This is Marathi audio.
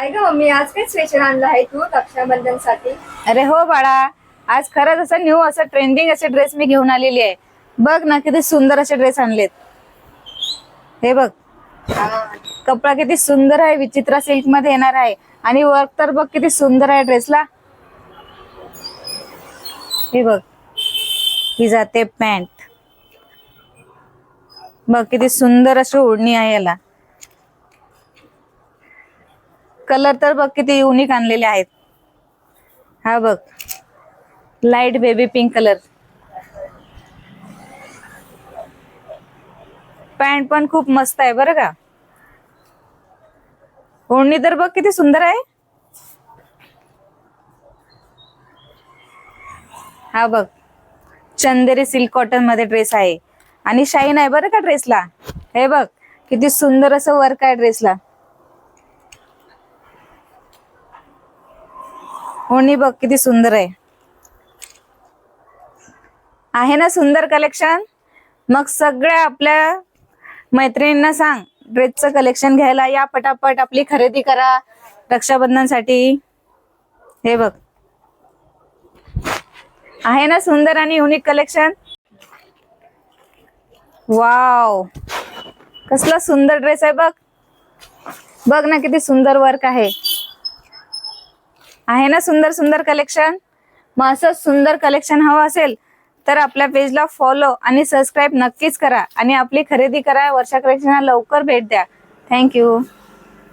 काय ग मम्मी, आज काय स्पेशल आणलं आहे तू रक्षाबंधन साठी? अरे हो बाळा, आज खरंच असं न्यू असं ट्रेंडिंग असे ड्रेस मी घेऊन आलेली आहे. बघ ना किती सुंदर असे ड्रेस आणलेत. हे बघ, कपडा किती सुंदर आहे, विचित्र सिल्क मध्ये येणार आहे. आणि वर्क तर बघ किती सुंदर आहे ड्रेसला. हे बघ, ही जाते पॅन्ट. बघ किती सुंदर अशी ओढणी आहे याला. कलर तर बघ किती युनिक आणलेले आहेत. हा बघ, light baby pink colour. Pant पण खूप मस्त आहे बरं का. ओढणी तर बघ किती सुंदर आहे. हा बघ, चंदेरी सिल्क कॉटन मध्ये ड्रेस आहे आणि शाईन आहे बरं का ड्रेसला. हे बघ किती सुंदर असं वर्क आहे ड्रेसला. ओढणी बघ किती सुंदर आहे ना सुंदर कलेक्शन. मग सगळ्या आपल्या मैत्रिणींना सांग ड्रेसचं कलेक्शन घ्यायला या, पटापट आपली खरेदी करा रक्षाबंधनसाठी. हे बघ, आहे ना सुंदर आणि युनिक कलेक्शन. वाव, कसला सुंदर ड्रेस आहे बघ. बघ ना किती सुंदर वर्क आहे ना सुंदर सुंदर कलेक्शन. मग असं सुंदर कलेक्शन हवं असेल तर आपल्या पेजला फॉलो आणि सबस्क्राईब नक्कीच करा आणि आपली खरेदी करा. वर्षा कलेक्शनला लवकर भेट द्या. थँक्यू.